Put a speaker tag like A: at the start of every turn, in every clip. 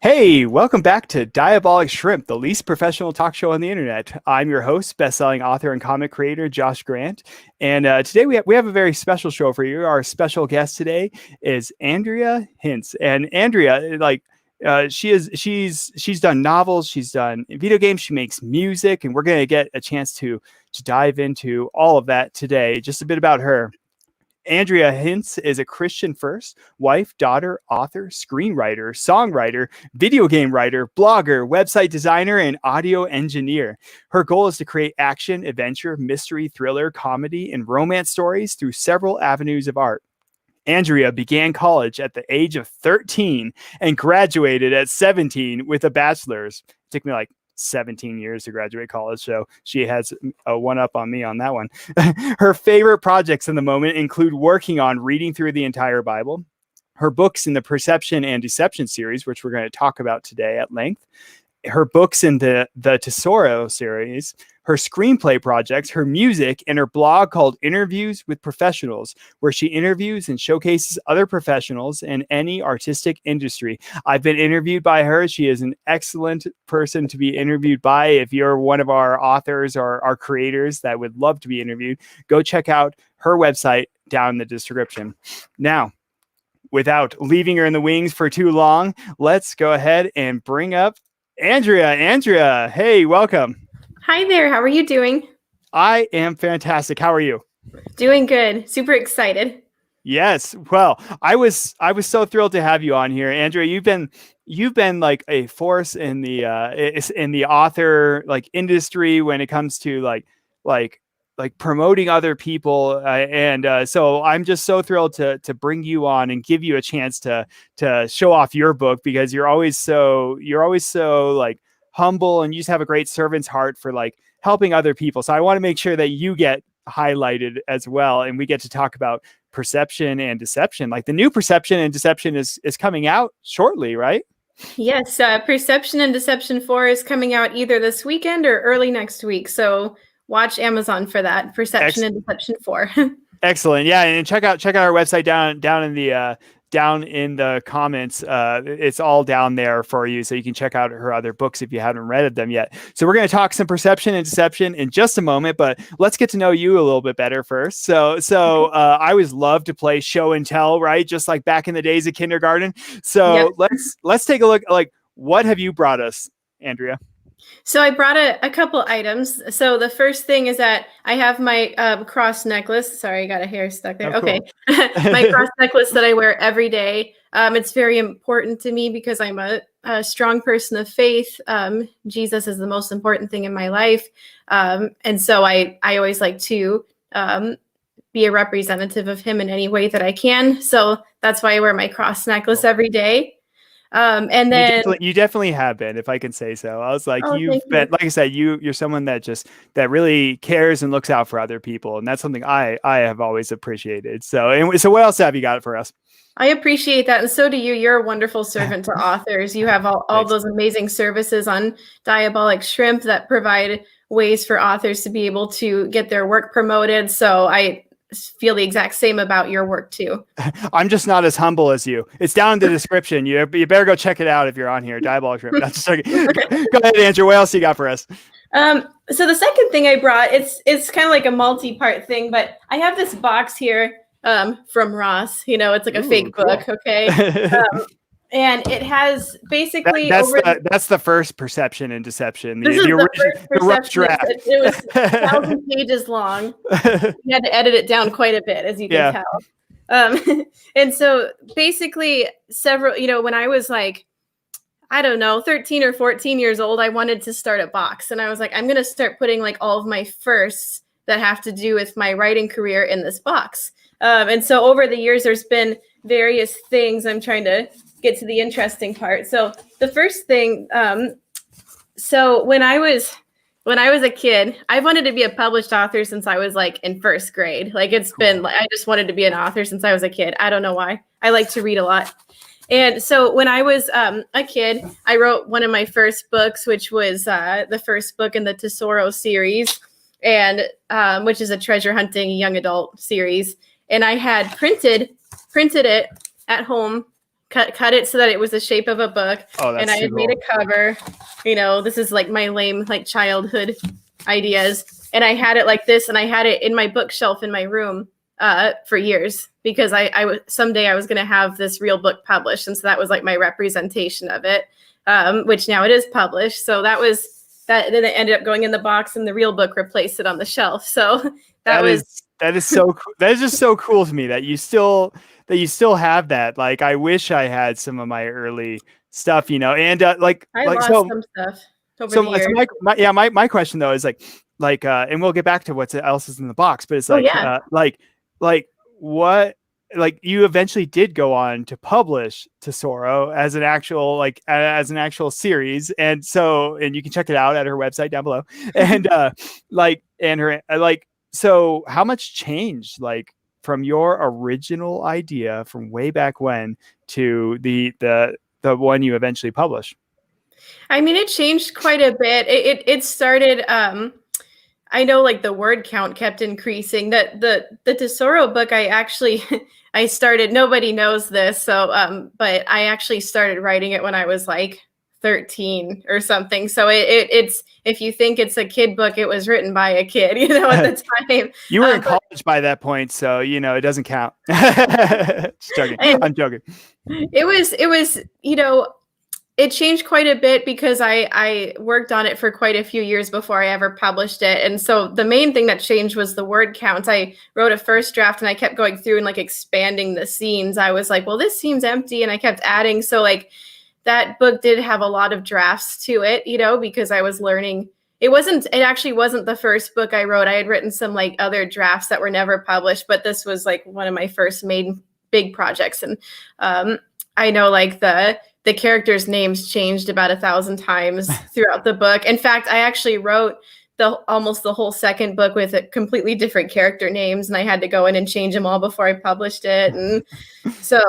A: Hey, welcome back to Diabolic Shrimp, the least professional talk show on the internet. I'm your host, best-selling author and comic creator, Josh Grant. And today we have a very special show for you. Our special guest today is Andrea Hintz. And Andrea, she's done novels, she's done video games, she makes music, and we're going to get a chance to dive into all of that today. Just a bit about her. Andrea Hintz is a Christian first wife, daughter, author, screenwriter, songwriter, video game writer, blogger, website designer, and audio engineer. Her goal is to create action, adventure, mystery, thriller, comedy, and romance stories through several avenues of art. Andrea began college at the age of 13 and graduated at 17 with a bachelor's. It took me like 17 years to graduate college, so she has a one up on me on that one. Her favorite projects in the moment include working on reading through the entire Bible, her books in the Perception and Deception series, which we're going to talk about today at length, her books in the Tesoro series, her screenplay projects, her music, and her blog called Interviews with Professionals, where she interviews and showcases other professionals in any artistic industry. I've been interviewed by her. She is an excellent person to be interviewed by. If you're one of our authors or our creators that would love to be interviewed, go check out her website down in the description. Now, without leaving her in the wings for too long, let's go ahead and bring up Andrea. Andrea, hey, welcome.
B: Hi there. How are you doing?
A: I am fantastic. How are you?
B: Doing good. Super excited.
A: Yes. Well, I was so thrilled to have you on here, Andrea. You've been like a force in the author like industry when it comes to like promoting other people, and so I'm just so thrilled to bring you on and give you a chance to show off your book, because you're always so like humble, and you just have a great servant's heart for like helping other people. So I want to make sure that you get highlighted as well, and we get to talk about Perception and Deception. Like the new Perception and Deception is coming out shortly, right?
B: Yes, Perception and Deception 4 is coming out either this weekend or early next week. So watch Amazon for that. Perception and Deception 4.
A: Excellent. Yeah, and check out our website down in the comments. It's all down there for you, so you can check out her other books if you haven't read them yet. So we're going to talk some Perception and Deception in just a moment, but let's get to know you a little bit better first. So I always love to play show and tell, right? Just like back in the days of kindergarten. So yep. Let's take a look. Like, what have you brought us, Andrea?
B: So I brought a couple items. So the first thing is that I have my cross necklace. Sorry, I got a hair stuck there. Okay. Cool. My cross necklace that I wear every day. It's very important to me because I'm a strong person of faith. Jesus is the most important thing in my life. And so I always like to be a representative of him in any way that I can. So that's why I wear my cross necklace every day. And then
A: you definitely have been, if I can say so. I was like, you've been, like I said, you're someone that really cares and looks out for other people. And that's something I have always appreciated. So, anyway, so what else have you got for us?
B: I appreciate that. And so do you. You're a wonderful servant to authors. You have all those amazing services on Diabolic Shrimp that provide ways for authors to be able to get their work promoted. So I feel the exact same about your work too.
A: I'm just not as humble as you. It's down in the description. You better go check it out if you're on here. Diabolic Shrimp. That's just okay. Go ahead, Andrew. What else you got for us?
B: So the second thing I brought, it's kind of like a multi-part thing, but I have this box here from Ross. You know, it's like a fake book. Okay. And it has basically
A: that's the first Perception and Deception.
B: This is the first Perception. It was 1,000 pages long. You had to edit it down quite a bit, as you can tell. And so basically when I was like, I don't know, 13 or 14 years old, I wanted to start a box. And I was like, I'm going to start putting like all of my firsts that have to do with my writing career in this box. And so over the years, there's been various things. I'm trying to get to the interesting part. So the first thing, so when I was a kid, I wanted to be a published author since I was like in first grade. Like it's been, I just wanted to be an author since I was a kid. I don't know why. I like to read a lot. And so when I was a kid, I wrote one of my first books, which was the first book in the Tesoro series, and which is a treasure hunting young adult series. And I had printed it at home cut it so that it was the shape of a book.
A: Oh, that's
B: and I had made a cover. This is like my lame like childhood ideas. And I had it like this, and I had it in my bookshelf in my room for years, because someday I was going to have this real book published. And so that was like my representation of it, which now it is published. So that then it ended up going in the box, and the real book replaced it on the shelf. So that
A: is so cool. That is just so cool to me that you still have that. Like, I wish I had some of my early stuff, and I lost
B: some stuff over the years.
A: My question though is and we'll get back to what else is in the box, but it's what, you eventually did go on to publish Tesoro as an actual series. And you can check it out at her website down below. And so how much changed from your original idea from way back when to the one you eventually published?
B: I mean, it changed quite a bit. It started, I know the word count kept increasing. The Tesoro book, I started, nobody knows this. So, but I actually started writing it when I was 13 or something. So it's, if you think it's a kid book, it was written by a kid, at the time.
A: You were in college by that point, so it doesn't count. Just joking. I'm joking.
B: It was, it changed quite a bit because I worked on it for quite a few years before I ever published it. And so the main thing that changed was the word count. I wrote a first draft and I kept going through and expanding the scenes. I was like, well, this seems empty. And I kept adding. So that book did have a lot of drafts to it, because I was learning. It actually wasn't the first book I wrote. I had written some other drafts that were never published, but this was one of my first main big projects. And I know the characters' names changed about 1,000 times throughout the book. In fact, I actually wrote almost the whole second book with completely different character names, and I had to go in and change them all before I published it. And so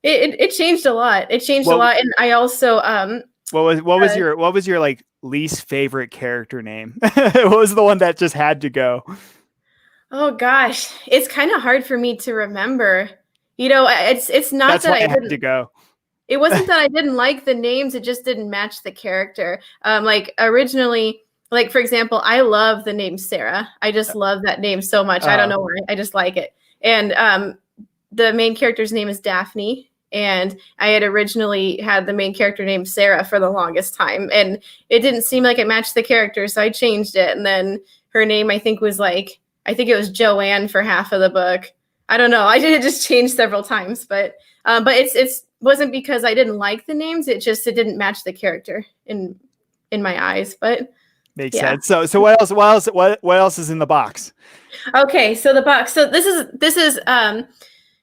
B: it changed a lot. It changed a lot. And I also
A: what was your least favorite character name? What was the one that just had to go?
B: Oh gosh, it's kind of hard for me to remember. It's not
A: That's
B: that
A: why
B: I
A: had to go.
B: It wasn't that I didn't like the names. It just didn't match the character. Originally, for example, I love the name Sarah. I just love that name so much. I don't know why. I just like it. And the main character's name is Daphne. And I had originally had the main character named Sarah for the longest time. And it didn't seem like it matched the character. So I changed it. And then her name, I think it was Joanne for half of the book. I don't know. I did just change several times, but it's wasn't because I didn't like the names. It didn't match the character in my eyes. But
A: makes sense. So what else is in the box?
B: Okay, so the box. So this is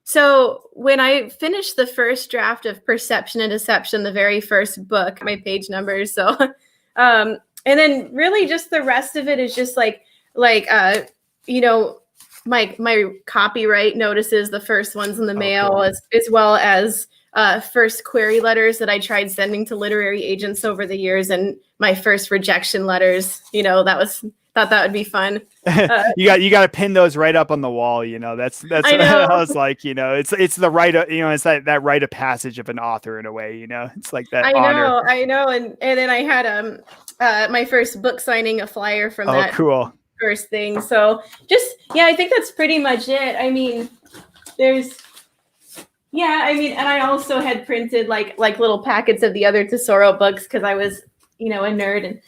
B: so when I finished the first draft of Perception and Deception, the very first book, my page numbers. So and then really just the rest of it is just my copyright notices, the first ones in the mail, cool. as well as first query letters that I tried sending to literary agents over the years, and my first rejection letters. Thought that would be fun.
A: You got to pin those right up on the wall. That's
B: I know.
A: I was like, it's the right of, it's that rite of passage of an author in a way. It's like that.
B: I know, and then I had my first book signing, a flyer from that.
A: Cool.
B: First thing. So I think that's pretty much it. I mean, and I also had printed like little packets of the other Tesoro books because I was, a nerd. And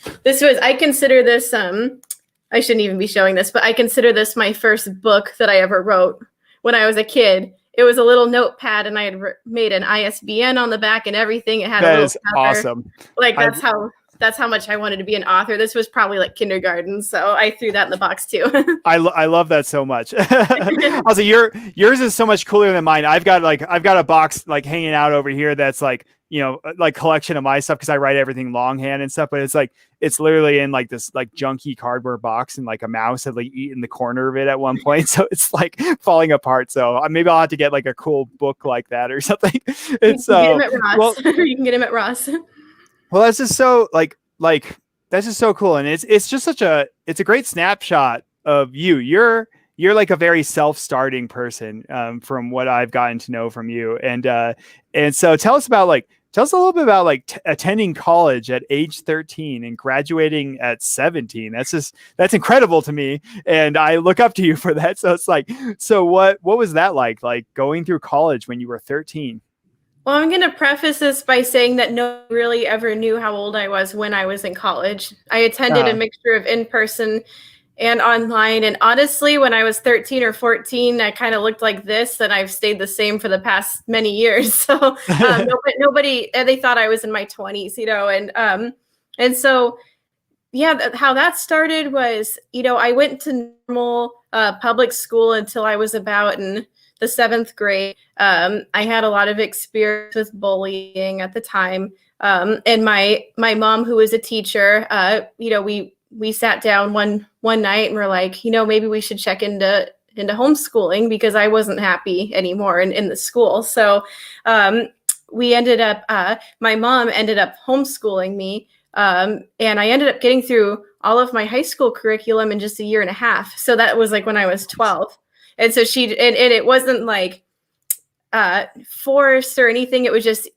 B: I consider this, I shouldn't even be showing this, but I consider this my first book that I ever wrote when I was a kid. It was a little notepad and I had made an ISBN on the back and everything. It had a little cover.
A: Awesome.
B: That's how much I wanted to be an author. This was probably kindergarten, so I threw that in the box too.
A: I love that so much. Also, yours is so much cooler than mine. I've got a box hanging out over here that's collection of my stuff because I write everything longhand and stuff. But it's literally in this junky cardboard box, and a mouse had eaten the corner of it at one point, so it's falling apart. So maybe I'll have to get a cool book like that or something. It's
B: you can get him at Ross. You can get him at Ross.
A: Well, that's just so that's just so cool, and it's just it's a great snapshot of you. You're you're like a very self-starting person, from what I've gotten to know from you. And so tell us a little bit about like attending college at age 13 and graduating at 17. That's incredible to me. And I look up to you for that. So it's like, so what was that like going through college when you were 13?
B: Well, I'm going to preface this by saying that no one really ever knew how old I was when I was in college. I attended a mixture of in-person and online. And honestly, when I was 13 or 14, I kind of looked like this, and I've stayed the same for the past many years. So nobody, they thought I was in my 20s, and so, yeah, how that started was, I went to normal public school until I was about in the 7th grade. I had a lot of experience with bullying at the time. And my mom, who was a teacher, we sat down one night and we're like, maybe we should check into homeschooling, because I wasn't happy anymore in the school. So we ended up, my mom ended up homeschooling me. And I ended up getting through all of my high school curriculum in just a year and a half. So that was like when I was 12. And so and it wasn't like forced or anything. It was just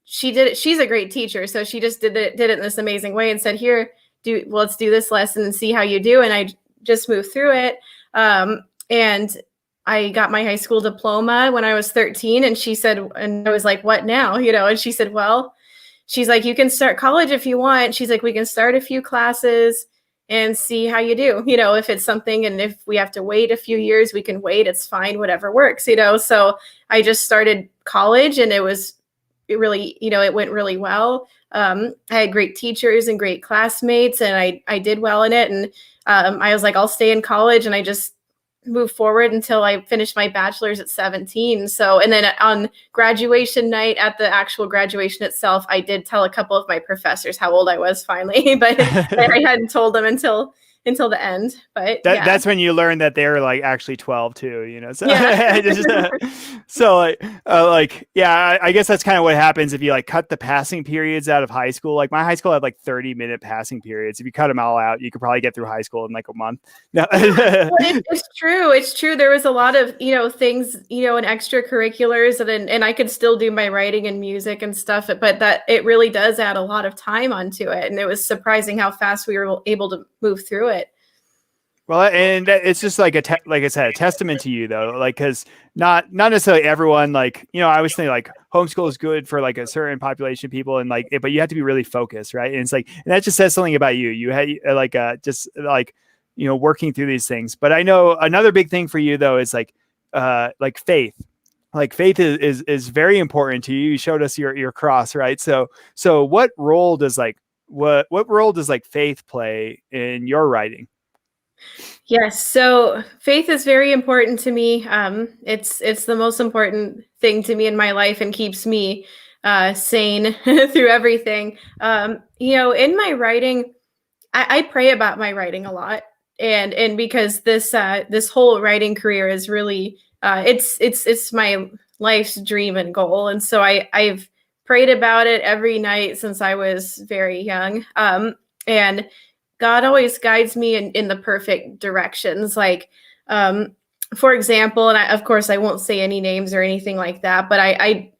B: she did it. She's a great teacher. So she just did it in this amazing way and said, here, let's do this lesson and see how you do. And I just moved through it. And I got my high school diploma when I was 13. And she said, and I was like, what now? And she said, well, she's like, you can start college if you want. She's like, we can start a few classes and see how you do, if it's something, and if we have to wait a few years, we can wait. It's fine, whatever works, So I just started college, and it really, it went really well. I had great teachers and great classmates, and I did well in it. And I was like, I'll stay in college, and I just moved forward until I finished my bachelor's at 17. So, and then on graduation night, at the actual graduation itself, I did tell a couple of my professors how old I was finally, but I hadn't told them until the end. But
A: that's when you learn that they're like actually 12 too, So,
B: yeah.
A: So I guess that's kind of what happens if you like cut the passing periods out of high school. Like my high school had like 30-minute passing periods. If you cut them all out, you could probably get through high school in like a month. No.
B: It's true. It's true. There was a lot of, things, and extracurriculars, and I could still do my writing and music and stuff, but that it really does add a lot of time onto it. And it was surprising how fast we were able to move through it.
A: Well, and it's just like like I said, a testament to you though, like, cause not necessarily everyone, like, I always think like homeschool is good for like a certain population of people, and like, but you have to be really focused. Right. And it's like, and that just says something about you. You had like, just like, working through these things. But I know another big thing for you though, is like faith. Like faith is very important to you. You showed us your cross, right? So what role does faith play in your writing?
B: Yes. So faith is very important to me. It's the most important thing to me in my life, and keeps me sane through everything. In my writing, I pray about my writing a lot, and because this whole writing career is really it's my life's dream and goal, and so I've prayed about it every night since I was very young. And God always guides me in the perfect directions. Like, for example, and of course I won't say any names or anything like that, but I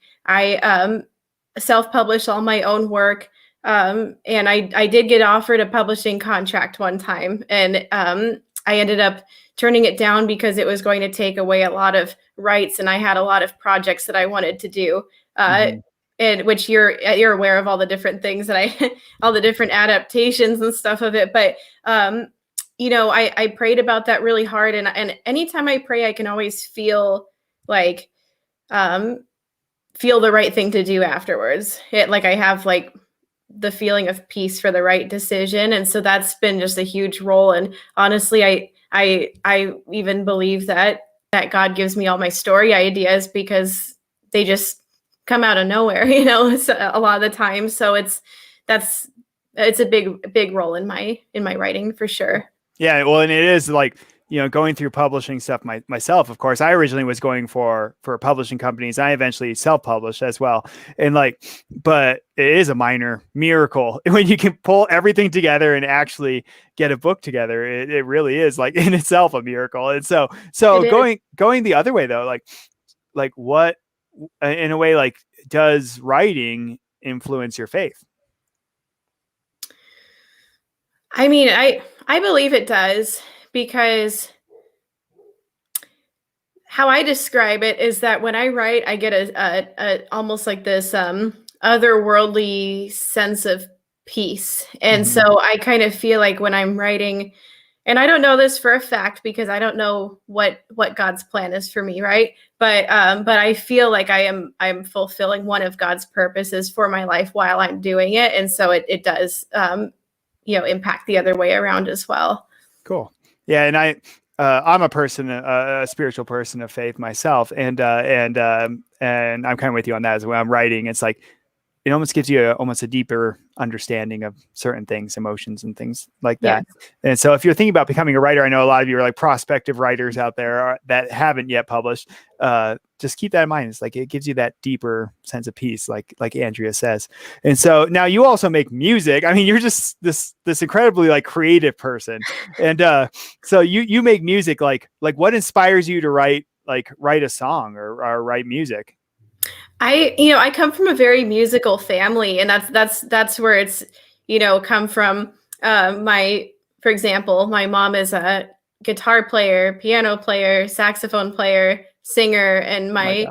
B: self-publish all my own work. And I did get offered a publishing contract one time, and I ended up turning it down because it was going to take away a lot of rights, and I had a lot of projects that I wanted to do. And which you're aware of all the different things that all the different adaptations and stuff of it. But, I prayed about that really hard. And anytime I pray, I can always feel like, feel the right thing to do afterwards. I have like the feeling of peace for the right decision. And so that's been just a huge role. And honestly, I even believe that God gives me all my story ideas because they just come out of nowhere, a lot of the time. So it's a big role in my writing for sure.
A: Yeah. Well, and it is like going through publishing stuff myself, of course, I originally was going for publishing companies. I eventually self-published as well. And but it is a minor miracle when you can pull everything together and actually get a book together. It really is in itself a miracle. And so going the other way though, what, in a way, does writing influence your faith?
B: I mean, I believe it does, because how I describe it is that when I write, I get a almost like this otherworldly sense of peace. And so I kind of feel like when I'm writing, and I don't know this for a fact because I don't know what God's plan is for me, right? But I feel like I'm fulfilling one of God's purposes for my life while I'm doing it, and so it does impact the other way around as well. Cool.
A: Yeah, and I'm a person, a spiritual person of faith myself, and I'm kind of with you on that as well. I'm writing, it's it almost gives you almost a deeper understanding of certain things, emotions and things like that. Yes. And so if you're thinking about becoming a writer, I know a lot of you are prospective writers out there that haven't yet published. Just keep that in mind. It's it gives you that deeper sense of peace, like Andrea says. And so now you also make music. I mean, you're just this incredibly creative person. And so you make music. What inspires you to write a song or write music?
B: I come from a very musical family, and that's where it's come from. For example, my mom is a guitar player, piano player, saxophone player, singer, and my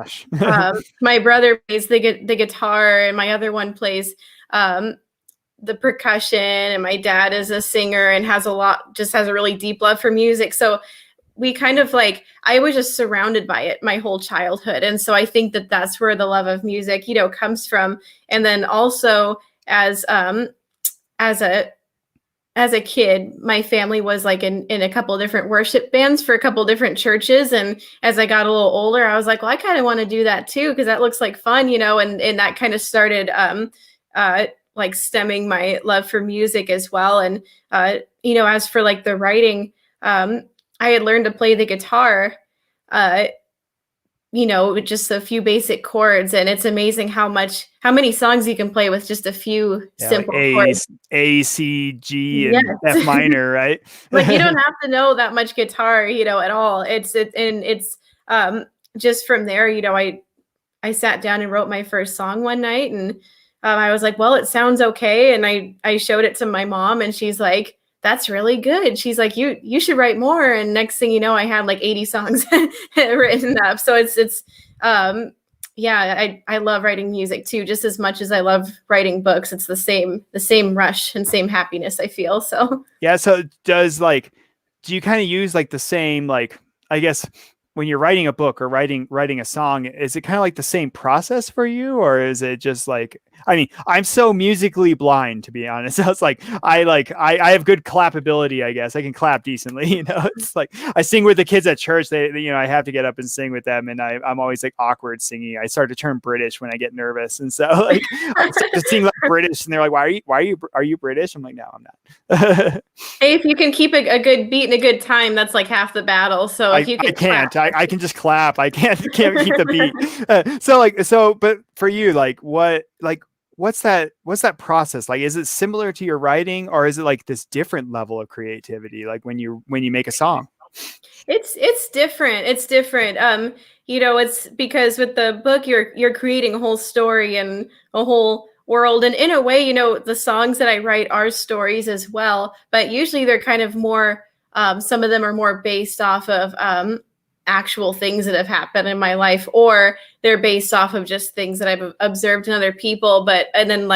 B: my brother plays the guitar, and my other one plays the percussion, and my dad is a singer and has a really deep love for music. So we kind of I was just surrounded by it my whole childhood. And so I think that that's where the love of music, comes from. And then also as a kid, my family was in a couple of different worship bands for a couple of different churches. And as I got a little older, I was well, I kind of want to do that too, because that looks like fun, and that kind of started stemming my love for music as well. And as for the writing, I had learned to play the guitar, with just a few basic chords, and it's amazing how many songs you can play with just a few simple chords.
A: A, C, G, and F minor, right?
B: You don't have to know that much guitar, at all. It's just from there, I sat down and wrote my first song one night, and I was well, it sounds okay, and I showed it to my mom, and she's like, that's really good. She's like, you should write more. And next thing you know, I had 80 songs written up. So it's I love writing music too, just as much as I love writing books. It's the same rush and same happiness I feel. So
A: yeah. So do you kind of use the same, I guess when you're writing a book or writing a song, is it kind of the same process for you, or is it just I'm so musically blind, to be honest. So it's I have good clappability, I guess. I can clap decently, It's I sing with the kids at church. They I have to get up and sing with them, and I'm always awkward singing. I start to turn British when I get nervous, and so I start to sing British, and they're why are you British? I'm no, I'm not.
B: Hey, if you can keep a good beat and a good time, that's half the battle. So if you can,
A: I can just clap. I can't keep the beat. But for you, what's that process like? Is it similar to your writing, or is it this different level of creativity? When you make a song?
B: It's different. It's different. It's because with the book, you're creating a whole story and a whole world. And in a way, the songs that I write are stories as well, but usually they're kind of more, some of them are more based off of, actual things that have happened in my life, or they're based off of just things that I've observed in other people. And then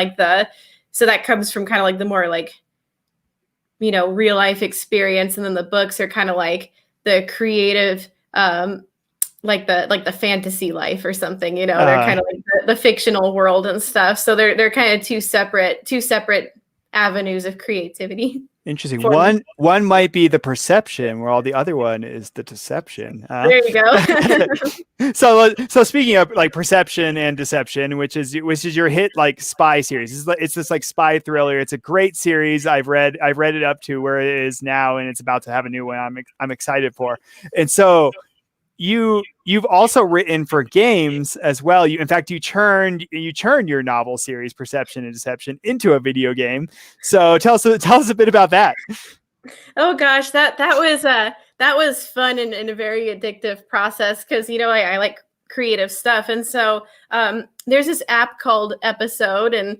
B: so that comes from kind of the more real life experience. And then the books are kind of the creative, the fantasy life or something, they're kind of the fictional world and stuff. So they're kind of two separate avenues of creativity.
A: Interesting. One might be the perception, where all the other one is the deception.
B: There you go.
A: So speaking of like perception and deception, which is your hit like spy series. It's this like spy thriller. It's a great series. I've read it up to where it is now, and it's about to have a new one. I'm excited for. And so you've also written for games as well. In fact, you turned your novel series Perception and Deception into a video game. So tell us a bit about that.
B: Oh gosh, that was fun and a very addictive process because I like creative stuff, and so there's this app called Episode, and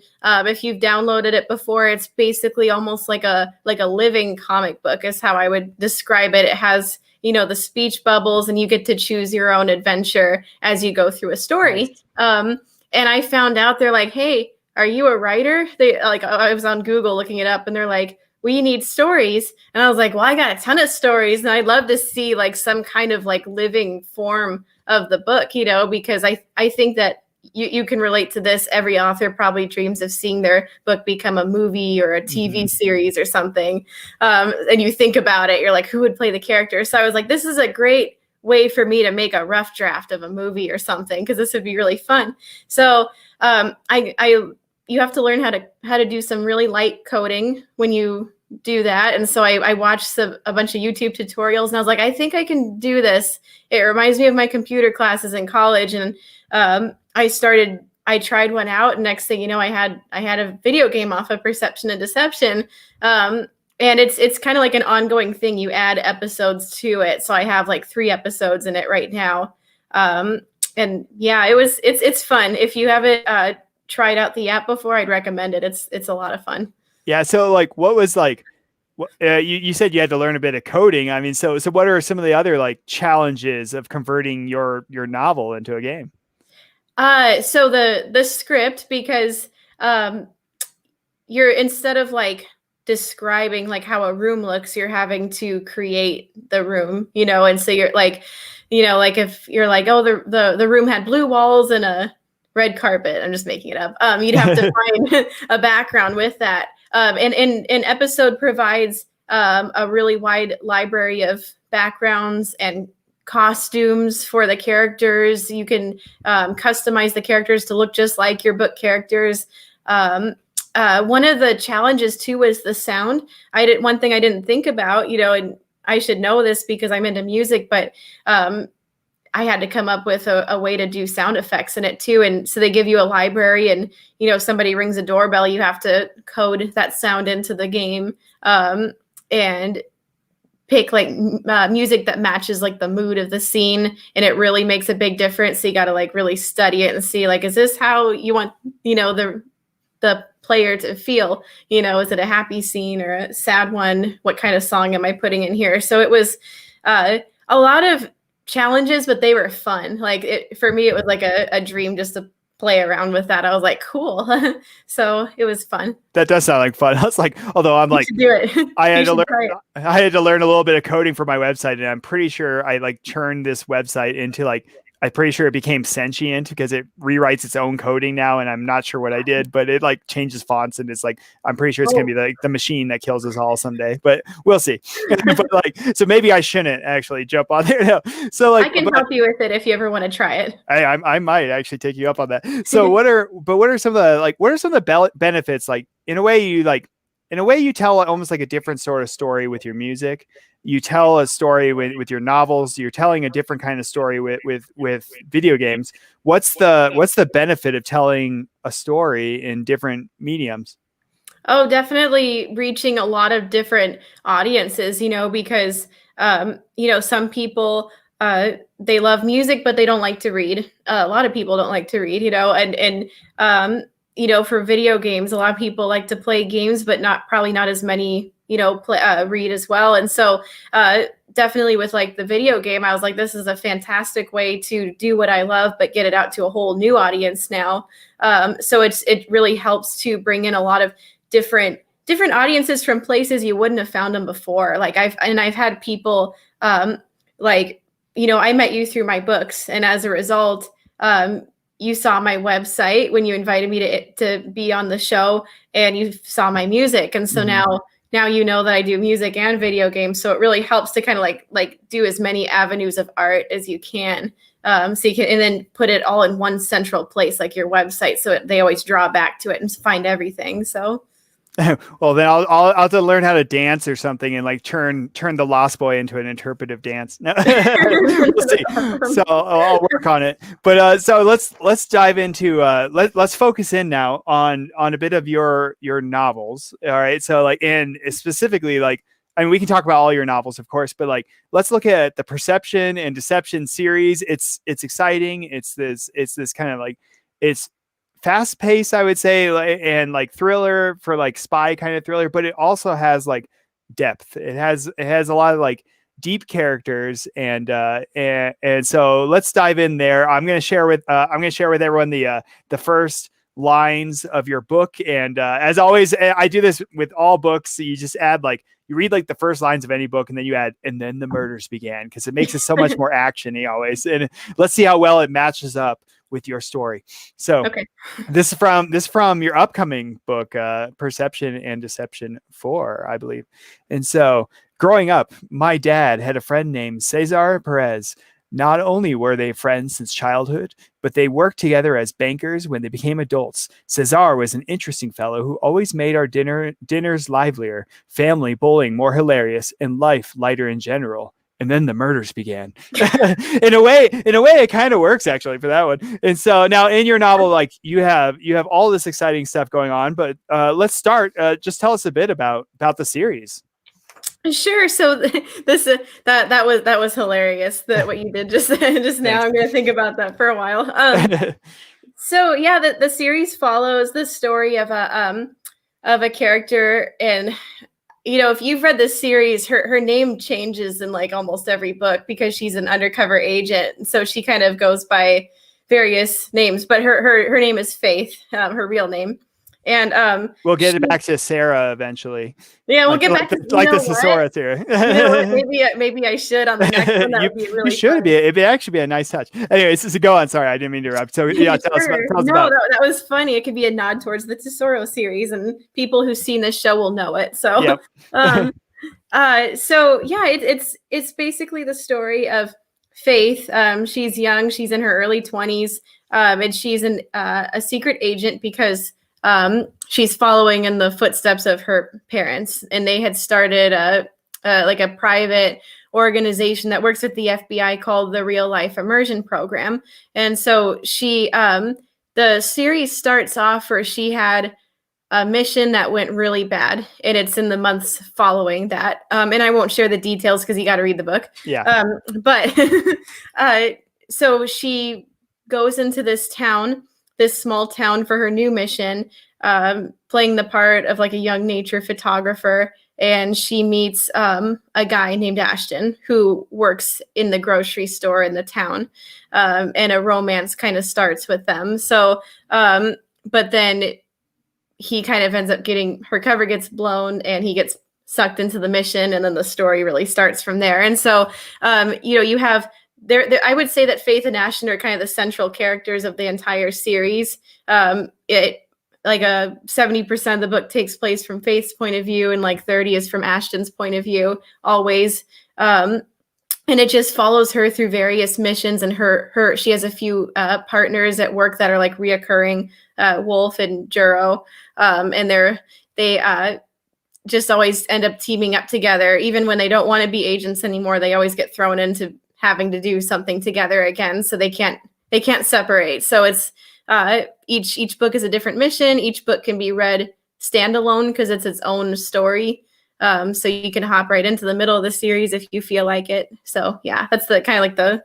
B: if you've downloaded it before, it's basically almost like a living comic book is how I would describe it. It has the speech bubbles, and you get to choose your own adventure as you go through a story. Nice. And I found out they're like, hey, are you a writer? I was on Google looking it up, and they're like, we need stories. And I was like, well, I got a ton of stories, and I'd love to see like some kind of like living form of the book, because I think that you can relate to this. Every author probably dreams of seeing their book become a movie or a TV series or something. And you think about it, you're like, who would play the character? So I was like, this is a great way for me to make a rough draft of a movie or something, because this would be really fun. So you have to learn how to do some really light coding when you do that. And so I watched a bunch of YouTube tutorials, and I was like, I think I can do this. It reminds me of my computer classes in college. And I tried one out, and next thing you know, I had a video game off of Perception and Deception. And it's kind of like an ongoing thing. You add episodes to it. So I have like 3 episodes in it right now. And yeah, it's fun. If you haven't tried out the app before, I'd recommend it. It's a lot of fun.
A: Yeah. So like, what was like, you said you had to learn a bit of coding. I mean, so what are some of the other like challenges of converting your novel into a game?
B: So the script, because you're, instead of like describing like how a room looks, you're having to create the room, and so you're like, like if you're like, oh, the room had blue walls and a red carpet, I'm just making it up. You'd have to find a background with that. And Episode provides a really wide library of backgrounds and costumes for the characters. You can customize the characters to look just like your book characters. One of the challenges too was the sound. One thing I didn't think about, and I should know this because I'm into music, but I had to come up with a way to do sound effects in it too. And so they give you a library, and, somebody rings a doorbell, you have to code that sound into the game, and pick like music that matches like the mood of the scene. And it really makes a big difference. So you got to like really study it and see like, is this how you want, the player to feel, is it a happy scene or a sad one? What kind of song am I putting in here? So it was a lot of challenges, but they were fun. Like for me, it was like a dream just to play around with that. I was like, cool. So it was fun.
A: That does sound like fun. I was like, although I'm like,
B: do it.
A: I had to learn a little bit of coding for my website, and I'm pretty sure I like churned this website into like, I'm pretty sure it became sentient because it rewrites its own coding now, and I'm not sure what I did, but it like changes fonts, and it's like, I'm pretty sure it's gonna be like the machine that kills us all someday, but we'll see. But like, so maybe I shouldn't actually jump on there. No. So like,
B: I can help you with it if you ever want to try it.
A: I might actually take you up on that. So what are some of the benefits? Like in a way you tell almost like a different sort of story with your music. You tell a story with your novels. You're telling a different kind of story with video games. What's the benefit of telling a story in different mediums?
B: Oh, definitely reaching a lot of different audiences, because, some people, they love music, but they don't like to read. A lot of people don't like to read, and for video games, a lot of people like to play games, but probably not as many, read as well. And so definitely with like the video game, I was like, this is a fantastic way to do what I love, but get it out to a whole new audience now. So it really helps to bring in a lot of different audiences from places you wouldn't have found them before. Like I've had people I met you through my books, and as a result, you saw my website when you invited me to be on the show, and you saw my music. And so now now you know that I do music and video games, so it really helps to kind of like do as many avenues of art as you can. So you can, and then put it all in one central place, like your website, so they always draw back to it and find everything. So,
A: well, then I'll have to learn how to dance or something and like turn the Lost Boy into an interpretive dance. No. We'll see. So I'll work on it. But so let's dive into let's focus in now on a bit of your novels. All right. So like, and specifically like, I mean, we can talk about all your novels, of course, but like, let's look at the Perception and Deception series. It's exciting. It's this kind of like, it's fast paced, I would say, and like thriller for like spy kind of thriller, but it also has like depth. It has a lot of like deep characters, and so let's dive in there. I'm going to share with everyone the first lines of your book, and as always, I do this with all books. So you just add like, you read like the first lines of any book, and then you add, and then the murders began, because it makes it so much more action-y always. And let's see how well it matches up with your story. So
B: okay.
A: This from your upcoming book, Perception and Deception 4, I believe. And so, growing up, my dad had a friend named Cesar Perez. Not only were they friends since childhood, but they worked together as bankers when they became adults. Cesar was an interesting fellow who always made our dinners livelier, family bowling more hilarious, and life lighter in general. And then the murders began. in a way, it kind of works actually for that one. And so now in your novel, like you have all this exciting stuff going on, but let's start. Just tell us a bit about the series.
B: Sure. So that was hilarious. That what you did just now. I'm going to think about that for a while. So yeah, the series follows the story of a character, and you know, if you've read this series, her name changes in like almost every book because she's an undercover agent. So she kind of goes by various names, but her name is Faith, her real name. And
A: we'll get it back to Sarah eventually.
B: Yeah, we'll get back to
A: the thesaurus here.
B: Maybe I should on the next one. That would be really.
A: You should fun. It'd actually be a nice touch. Anyways, so go on. Sorry, I didn't mean to interrupt. So yeah, tell us about.
B: That was funny. It could be a nod towards the Tesoro series, and people who've seen this show will know it. So,
A: yep.
B: So yeah, it's basically the story of Faith. She's young. She's in her early 20s, and she's a secret agent because she's following in the footsteps of her parents, and they had started a private organization that works with the FBI called the Real Life Immersion Program. And so she, the series starts off where she had a mission that went really bad, and it's in the months following that. And I won't share the details because you got to read the book.
A: Yeah.
B: But so she goes into this small town for her new mission, playing the part of like a young nature photographer. And she meets a guy named Ashton who works in the grocery store in the town. And a romance kind of starts with them. So, but then he kind of ends up her cover gets blown and he gets sucked into the mission. And then the story really starts from there. And so, you have there, I would say that Faith and Ashton are kind of the central characters of the entire series. Like 70% of the book takes place from Faith's point of view, and like 30 is from Ashton's point of view, always. And it just follows her through various missions, and she has a few partners at work that are like reoccurring, Wolf and Juro, and they just always end up teaming up together, even when they don't want to be agents anymore. They always get thrown into having to do something together again, so they can't separate. So it's each book is a different mission. Each book can be read standalone because it's its own story. So you can hop right into the middle of the series if you feel like it. So yeah, that's the kind of like the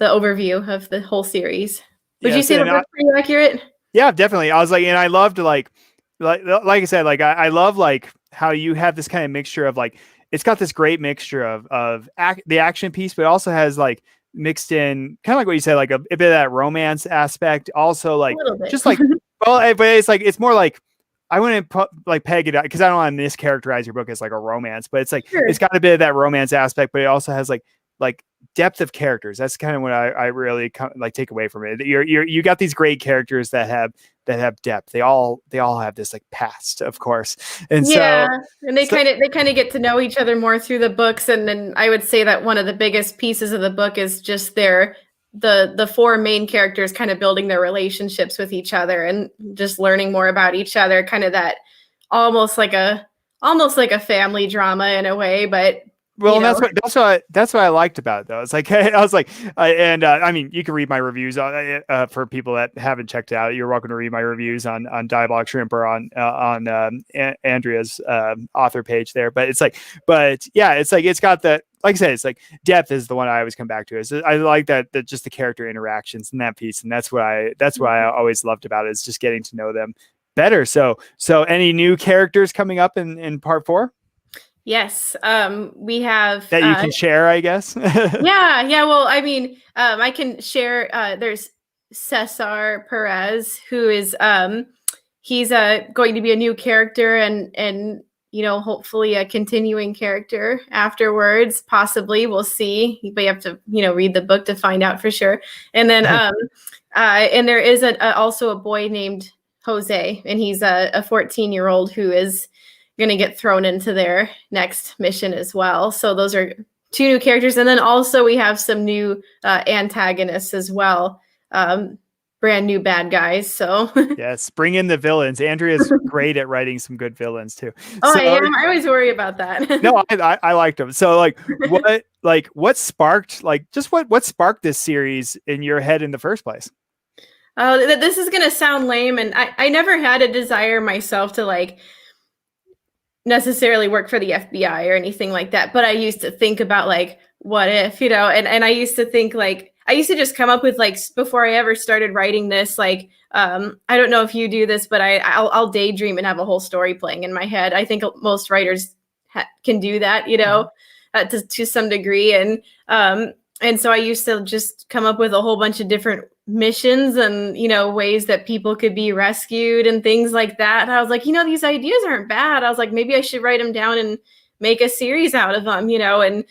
B: overview of the whole series. Would you say the book's pretty accurate?
A: Yeah, definitely. I was like, and I loved like I said, like I love like how you have this kind of mixture of like, it's got this great mixture of the action piece, but it also has like mixed in kind of like what you said, like a bit of that romance aspect. Also like just like, well, but it's like, it's more like, I wouldn't like peg it out because I don't want to mischaracterize your book as like a romance, but it's like, It's got a bit of that romance aspect, but it also has like depth of characters. That's kind of what I really like take away from it. You got these great characters that have have depth. They all have this like past, of course. And
B: and they kind of get to know each other more through the books. And then I would say that one of the biggest pieces of the book is just the four main characters kind of building their relationships with each other and just learning more about each other, kind of that almost like a family drama in a way, but
A: well, that's what I liked about it, though. It's like I was like, I mean, you can read my reviews for people that haven't checked it out. You're welcome to read my reviews on Diabolic Shrimp or on Andrea's author page there. But it's like, it's got the, like I said, it's like depth is the one I always come back to. I like that just the character interactions in that piece, and that's what I always loved about it, is just getting to know them better. So any new characters coming up in part 4?
B: Yes, we have
A: that you can share, I guess.
B: yeah. Well, I mean, I can share. There's Cesar Perez, who is he's going to be a new character, and hopefully a continuing character afterwards. Possibly, we'll see. But you have to read the book to find out for sure. And then and there is also a boy named Jose, and he's a 14-year-old who is going to get thrown into their next mission as well. So those are 2 new characters. And then also we have some new antagonists as well. Brand new bad guys. So
A: yes, bring in the villains. Andrea's great at writing some good villains too.
B: Oh, so, I am. I always worry about that.
A: No, I liked them. So what sparked what sparked this series in your head in the first place?
B: This is going to sound lame. And I never had a desire myself to necessarily work for the FBI or anything like that. But I used to think about what if, and I used to think I used to just come up with before I ever started writing this, I don't know if you do this, but I'll daydream and have a whole story playing in my head. I think most writers can do that, to some degree. And so I used to just come up with a whole bunch of different missions and, ways that people could be rescued and things like that. And I was like, these ideas aren't bad. I was like, maybe I should write them down and make a series out of them, and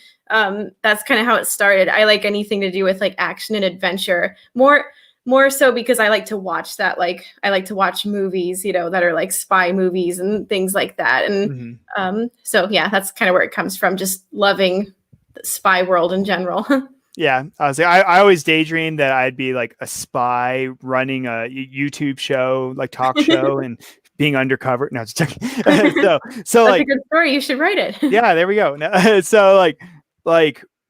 B: that's kind of how it started. I like anything to do with action and adventure, more so because I like to watch that. I like to watch movies, that are spy movies and things like that. And so, yeah, that's kind of where it comes from, just loving the spy world in general.
A: Yeah, I always daydreamed that I'd be a spy running a YouTube show, talk show, and being undercover. No, just checking. so
B: that's a good story. You should write it.
A: Yeah, there we go.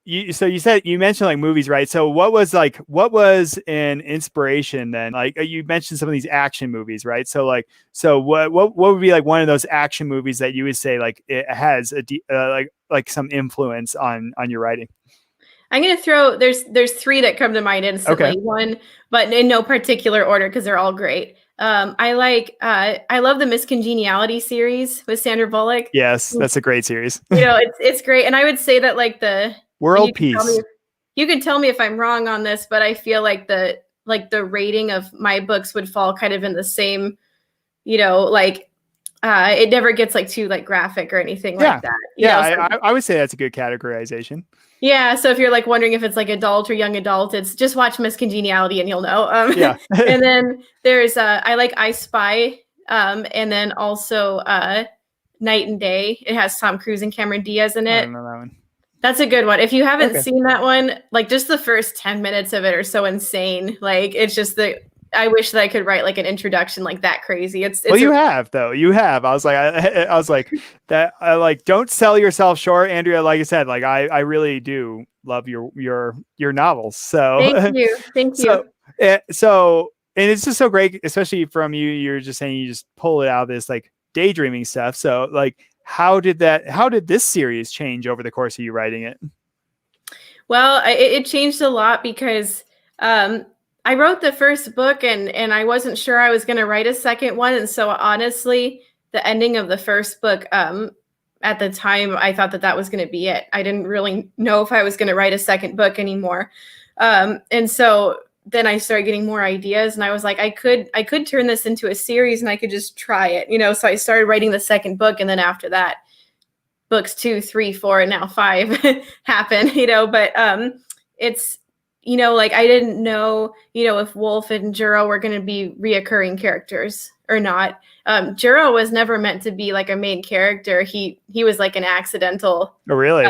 A: You mentioned movies, right? So what was an inspiration then? You mentioned some of these action movies, right? So what would be one of those action movies that you would say it has some influence on your writing?
B: I'm going to throw, there's 3 that come to mind instantly. Okay. One, but in no particular order, because they're all great. I love the Miss Congeniality series with Sandra Bullock.
A: Yes, that's a great series.
B: It's great. And I would say that the
A: World Peace.
B: You can tell me if I'm wrong on this, but I feel the rating of my books would fall kind of in the same, it never gets too graphic or anything like that.
A: I would say that's a good categorization.
B: Yeah, so if you're wondering if it's adult or young adult, it's just watch Miss Congeniality and you'll know. And then there's I like I Spy, and then also Night and Day. It has Tom Cruise and Cameron Diaz in it.
A: I don't know that one.
B: That's a good one. If you haven't seen that one, just the first 10 minutes of it are so insane. It's just I wish that I could write an introduction that crazy.
A: You have though. You have. I was like that. Don't sell yourself short, Andrea. Like I said, I really do love your novels. So
B: thank you.
A: So and it's just so great, especially from you. You're just saying you just pull it out of this daydreaming stuff. So how did this series change over the course of you writing it?
B: Well, it changed a lot because I wrote the first book and I wasn't sure I was going to write a second one. And so honestly, the ending of the first book, at the time, I thought that was going to be it. I didn't really know if I was going to write a second book anymore. And so then I started getting more ideas and I was like, I could turn this into a series and I could just try it, so I started writing the second book. And then after that, books 2, 3, 4, and now 5 happen, but it's, you know, like I didn't know, you know, if Wolf and Juro were going to be reoccurring characters or not. Juro was never meant to be like a main character. He was like an accidental
A: really?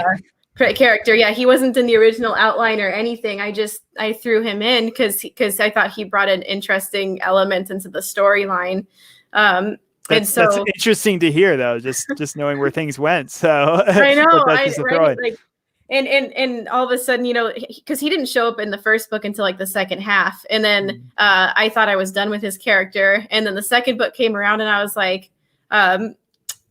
B: Character. Yeah, he wasn't in the original outline or anything. I threw him in because I thought he brought an interesting element into the storyline.
A: That's interesting to hear, though. Just knowing where things went. So
B: I know, right? Like, and all of a sudden, you know, because he didn't show up in the first book until like the second half, and then I thought I was done with his character, and then the second book came around, and I was like,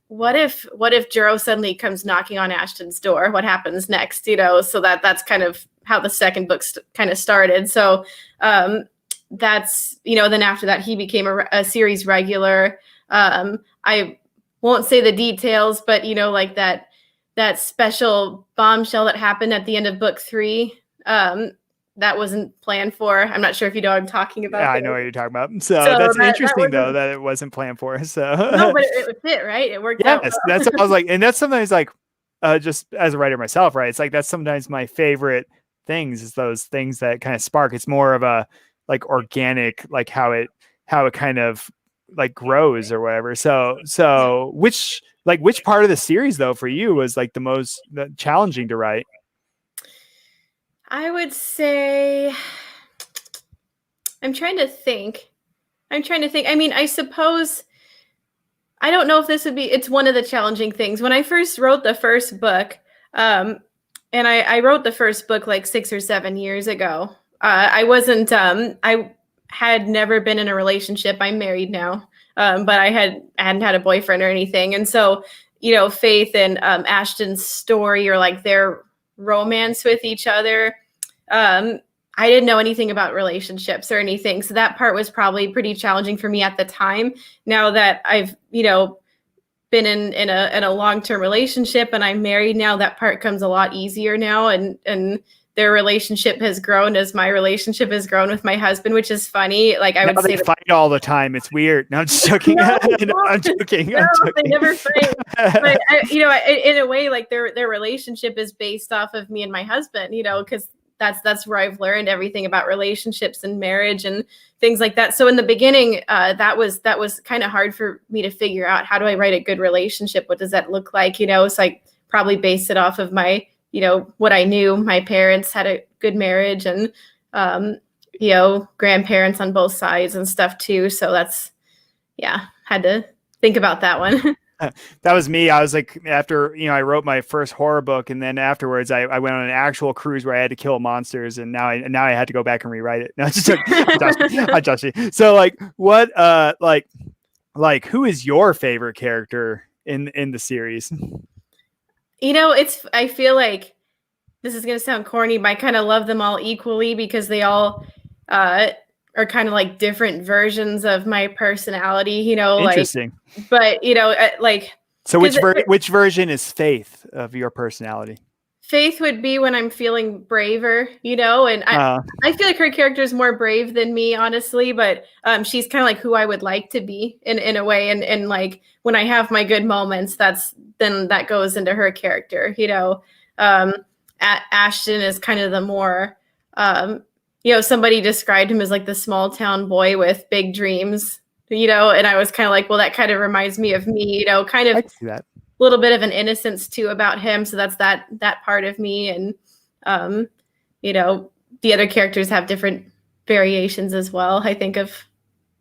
B: what if Juro suddenly comes knocking on Ashton's door? What happens next? You know, so that's kind of how the second book kind of started. So that's, you know, then after that he became a series regular. I won't say the details, but you know, like that special bombshell that happened at the end of book 3. That wasn't planned for. I'm not sure if you know what I'm talking about.
A: Yeah, I know what you're talking about. So that's interesting, though, that it wasn't planned for. So
B: no, but it fit, right? It worked out.
A: Yes, that's what I was like. And that's sometimes like, just as a writer myself, right? It's like, that's sometimes my favorite things, is those things that kind of spark. It's more of a like organic, like how it kind of like grows or whatever. So which part of the series, though, for you was like the most challenging to write?
B: I would say, I'm trying to think. I mean, I suppose, I don't know if this would be, it's one of the challenging things. When I first wrote the first book, and I wrote the first book like 6 or 7 years ago. I wasn't, I had never been in a relationship. I'm married now, but I hadn't had a boyfriend or anything. And so, you know, Faith and Ashton's story, or like their romance with each other, I didn't know anything about relationships or anything, so that part was probably pretty challenging for me at the time. Now that I've, you know, been in a long-term relationship and I'm married now, that part comes a lot easier now, and their relationship has grown as my relationship has grown with my husband, which is funny. Like, I would say,
A: they fight all the time. It's weird. No, I'm just joking.
B: No,
A: I'm joking.
B: No, they never fight. But you know, in a way, like their relationship is based off of me and my husband. You know, because that's where I've learned everything about relationships and marriage and things like that. So in the beginning, that was kind of hard for me to figure out. How do I write a good relationship? What does that look like? You know, so I probably based it off of my, you know, what I knew. My parents had a good marriage, and you know, grandparents on both sides and stuff too. So that's, yeah, had to think about that one.
A: That was me. I was like, after, you know, I wrote my first horror book, and then afterwards I went on an actual cruise where I had to kill monsters, and now I had to go back and rewrite it. No, just I judge you. So like, what like who is your favorite character in the series?
B: You know, I feel like this is going to sound corny, but I kind of love them all equally, because they all are kind of like different versions of my personality, you know.
A: Interesting.
B: Like, but you know, like,
A: so which version is Faith of your personality?
B: Faith would be when I'm feeling braver, you know, and I feel like her character is more brave than me, honestly, but she's kind of like who I would like to be in a way, and like when I have my good moments, then that goes into her character, you know. Ashton is kind of the more you know, somebody described him as like the small town boy with big dreams, you know, and I was kind of like, well, that kind of reminds me of me, you know, kind of a little bit of an innocence too about him. So that's that part of me. And, you know, the other characters have different variations as well, I think, of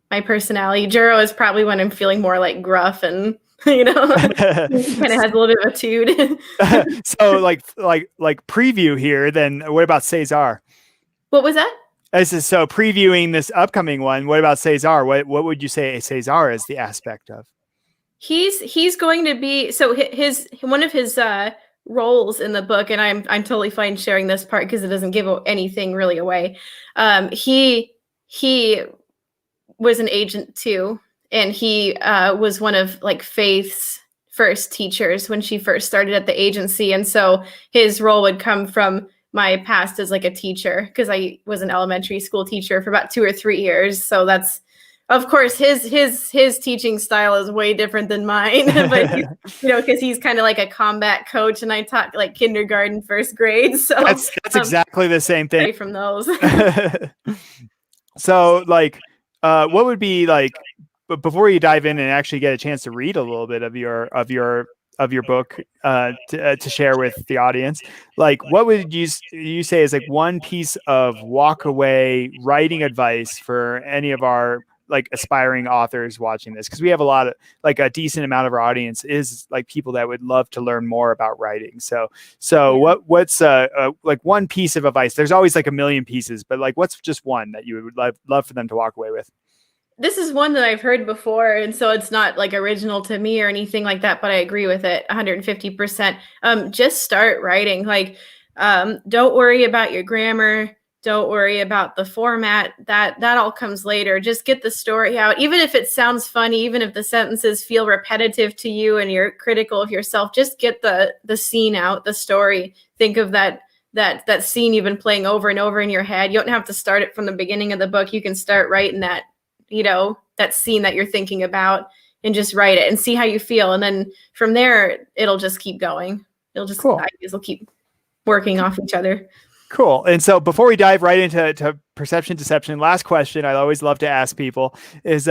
B: my personality. Juro is probably when I'm feeling more like gruff and, you know, kind of has a little bit of a tude.
A: So like preview here, then what about Cesar?
B: What was that?
A: So previewing this upcoming one, what about Cesar? What would you say Cesar is the aspect of?
B: He's going to be, so his one of his roles in the book, and I'm totally fine sharing this part because it doesn't give anything really away. He was an agent too, and he was one of like Faith's first teachers when she first started at the agency, and so his role would come from my past as like a teacher, because I was an elementary school teacher for about 2 or 3 years. So that's Of course, his teaching style is way different than mine, but because he's kind of like a combat coach, and I taught like kindergarten, first grade. So
A: that's exactly the same thing
B: from those.
A: So, like, what would be like, before you dive in and actually get a chance to read a little bit of your book to share with the audience, like, what would you say is like one piece of walk away writing advice for any of our like aspiring authors watching this? Because we have a decent amount of our audience is like people that would love to learn more about writing. So what's like one piece of advice? There's always like a million pieces, but like, what's just one that you would love for them to walk away with?
B: This is one that I've heard before, and so it's not like original to me or anything like that, but I agree with it 150%. Just start writing. Like, don't worry about your grammar. Don't worry about the format. That all comes later. Just get the story out. Even if it sounds funny, even if the sentences feel repetitive to you and you're critical of yourself, just get the scene out, the story. Think of that scene you've been playing over and over in your head. You don't have to start it from the beginning of the book. You can start writing that, that scene that you're thinking about, and just write it and see how you feel. And then from there, it'll just keep going. Ideas will keep working off each other.
A: Cool. And so before we dive right into perception, deception, last question I always love to ask people is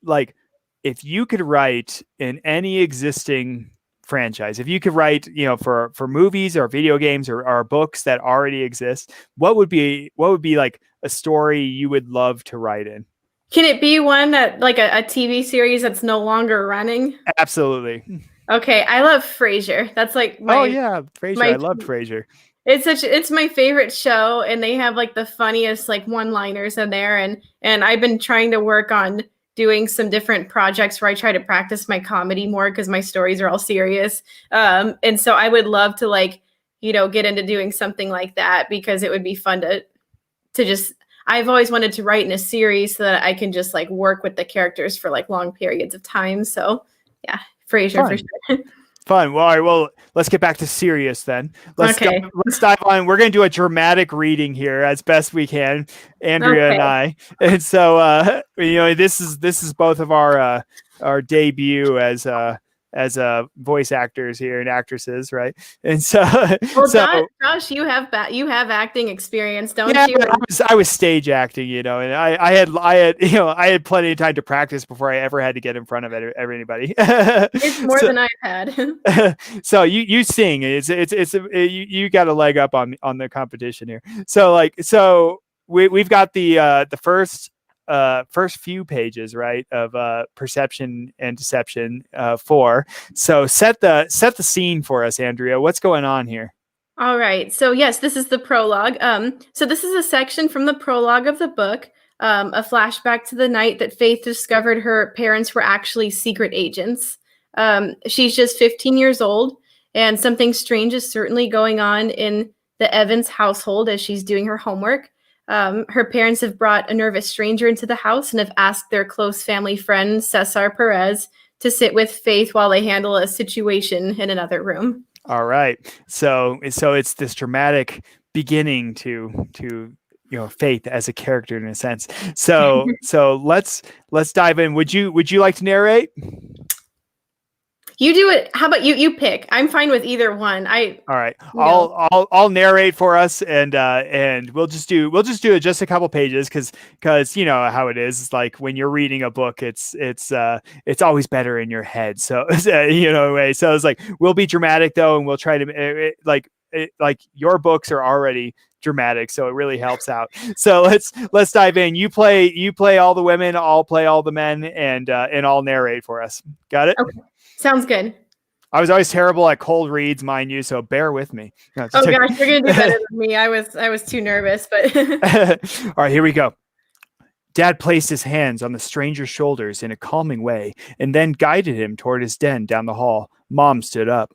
A: like, if you could write in any existing franchise, if you could write, for movies or video games or books that already exist, what would be like a story you would love to write in?
B: Can it be one that like a TV series that's no longer running?
A: Absolutely.
B: Okay. I love Frasier. That's like
A: Frasier. I loved Frasier.
B: It's my favorite show, and they have like the funniest like one-liners in there, and I've been trying to work on doing some different projects where I try to practice my comedy more because my stories are all serious. And so I would love to like, get into doing something like that, because it would be fun to just, I've always wanted to write in a series so that I can just like work with the characters for like long periods of time. So yeah, Frasier for sure.
A: Fun. Well, all right. Well, let's get back to serious then. Let's dive on. We're going to do a dramatic reading here as best we can, Andrea and I. And so, this is both of our debut as voice actors here and actors, right? And so,
B: Josh, you have acting experience, don't you?
A: I was stage acting, and I had plenty of time to practice before I ever had to get in front of anybody.
B: It's more than I've had.
A: So you sing. You got a leg up on the competition here. So we've got the first few pages, right, of perception and deception 4. So set the scene for us, Andrea. What's going on here?
B: All right. So yes, this is the prologue. So this is a section from the prologue of the book, a flashback to the night that Faith discovered her parents were actually secret agents. She's just 15 years old, and something strange is certainly going on in the Evans household as she's doing her homework. Her parents have brought a nervous stranger into the house and have asked their close family friend, Cesar Perez, to sit with Faith while they handle a situation in another room.
A: All right. So it's this dramatic beginning to Faith as a character in a sense. So let's dive in. Would you like to narrate?
B: You do it. How about you pick? I'm fine with either one.
A: All right. I'll narrate for us, and we'll just do it just a couple pages because you know how it is. It's like when you're reading a book, it's always better in your head. So so it's like we'll be dramatic though, and we'll try to like your books are already dramatic, so it really helps out. So let's dive in. You play all the women, I'll play all the men, and I'll narrate for us. Got it?
B: Okay. Sounds good.
A: I was always terrible at cold reads, mind you, so bear with me.
B: Gosh, you're gonna do better than me. I was too nervous, but
A: all right, here we go. Dad placed his hands on the stranger's shoulders in a calming way and then guided him toward his den down the hall. Mom stood up.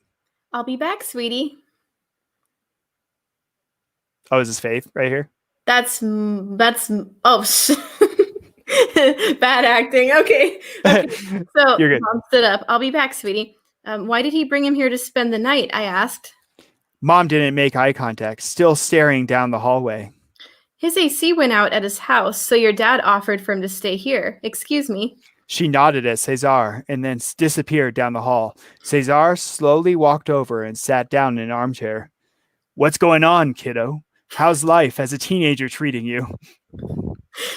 B: I'll be back, sweetie.
A: Oh, is this Faith right here?
B: That's bad acting. Okay. So
A: You're good.
B: Mom stood up. I'll be back, sweetie. Why did he bring him here to spend the night? I asked.
A: Mom didn't make eye contact, still staring down the hallway.
B: His AC went out at his house, so your dad offered for him to stay here. Excuse me.
A: She nodded at Cesar and then disappeared down the hall. Cesar slowly walked over and sat down in an armchair. What's going on, kiddo? How's life as a teenager treating you?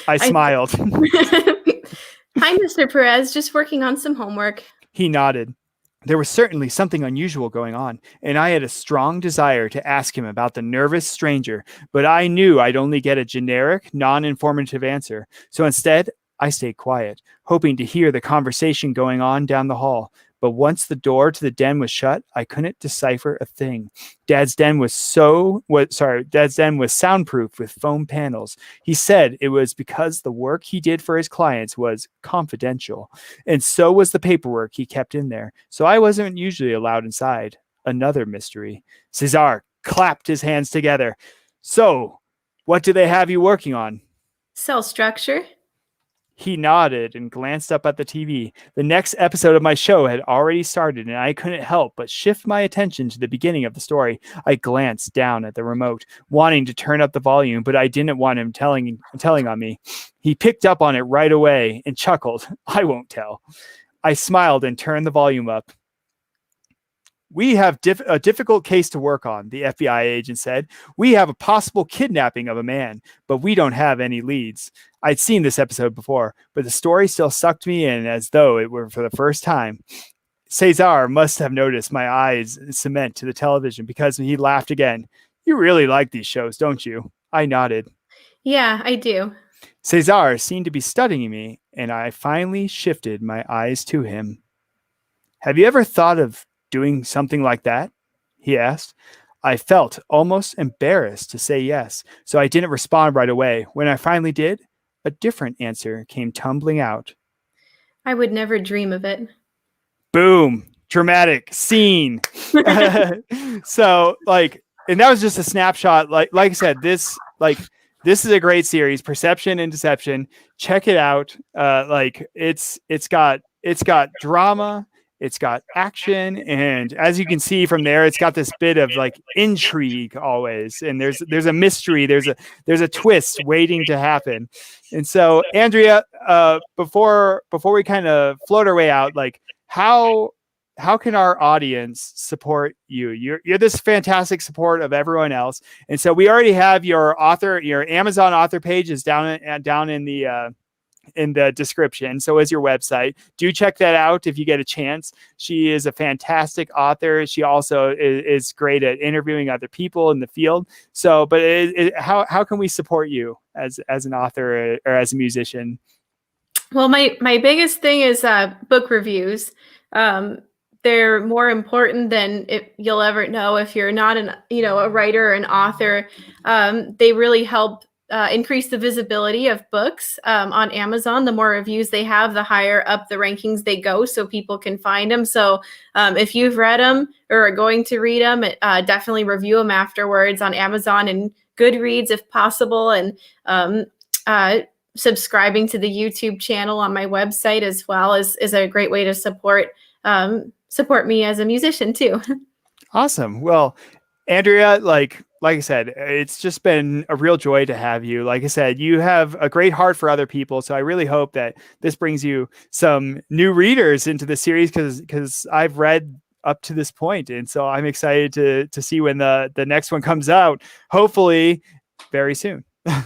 A: I smiled.
B: Hi, Mr. Perez. Just working on some homework.
A: He nodded. There was certainly something unusual going on, and I had a strong desire to ask him about the nervous stranger, but I knew I'd only get a generic, non-informative answer. So instead, I stayed quiet, hoping to hear the conversation going on down the hall. But once the door to the den was shut, I couldn't decipher a thing. Dad's den was soundproof with foam panels. He said it was because the work he did for his clients was confidential, and so was the paperwork he kept in there. So I wasn't usually allowed inside. Another mystery. Cesar clapped his hands together. So, what do they have you working on?
B: Cell structure.
A: He nodded and glanced up at the TV. The next episode of my show had already started, and I couldn't help but shift my attention to the beginning of the story. I glanced down at the remote, wanting to turn up the volume, but I didn't want him telling on me. He picked up on it right away and chuckled. I won't tell. I smiled and turned the volume up. We have a difficult case to work on, the FBI agent said. We have a possible kidnapping of a man, but we don't have any leads. I'd seen this episode before, but the story still sucked me in as though it were for the first time. Cesar must have noticed my eyes cement to the television because he laughed again. You really like these shows, don't you? I nodded.
B: Yeah, I do.
A: Cesar seemed to be studying me, and I finally shifted my eyes to him. Have you ever thought of doing something like that? He asked. I felt almost embarrassed to say yes, so I didn't respond right away. When I finally did, a different answer came tumbling out.
B: I would never dream of it.
A: Boom. Dramatic scene. So, and that was just a snapshot. Like I said, this is a great series, Perception and Deception. Check it out. It's got drama. It's got action, and as you can see from there, it's got this bit of intrigue always, and there's a mystery, there's a twist waiting to happen. And so, Andrea, before we kind of float our way out, how can our audience support you? You're this fantastic support of everyone else, and so we already have your Amazon author page is down in the description. So is your website. Do check that out if you get a chance. She is a fantastic author. She also is great at interviewing other people in the field. So, but how can we support you as an author or as a musician?
B: Well, my biggest thing is book reviews. They're more important than you'll ever know if you're not a writer or an author. They really help increase the visibility of books on Amazon. The more reviews they have, the higher up the rankings they go, so people can find them. So if you've read them or are going to read them, definitely review them afterwards on Amazon and Goodreads if possible, and subscribing to the YouTube channel on my website as well is a great way to support me as a musician too. Awesome.
A: Well, Andrea, like I said, it's just been a real joy to have you. Like I said, you have a great heart for other people. So I really hope that this brings you some new readers into the series, because I've read up to this point. And so I'm excited to see when the next one comes out, hopefully very soon.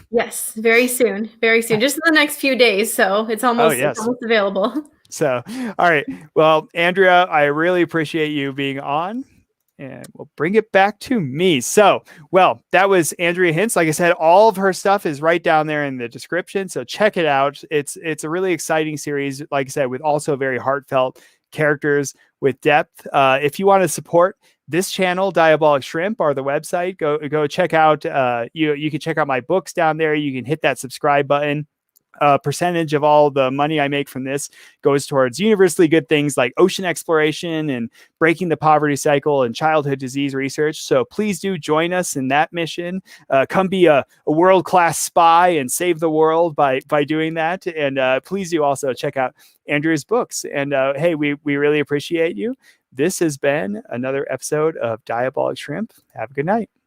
B: Yes, very soon. Very soon. Just in the next few days. So it's almost available.
A: So, all right. Well, Andrea, I really appreciate you being on. And we'll bring it back to me. So, well, that was Andrea Hintz. Like I said, all of her stuff is right down there in the description. So check it out. It's a really exciting series, like I said, with also very heartfelt characters with depth. If you want to support this channel, Diabolic Shrimp, or the website, go check out. You can check out my books down there. You can hit that subscribe button. Percentage of all the money I make from this goes towards universally good things like ocean exploration and breaking the poverty cycle and childhood disease research. So please do join us in that mission. Come be a world-class spy and save the world by doing that. And please do also check out Andrea's books. And hey, we really appreciate you. This has been another episode of Diabolic Shrimp. Have a good night.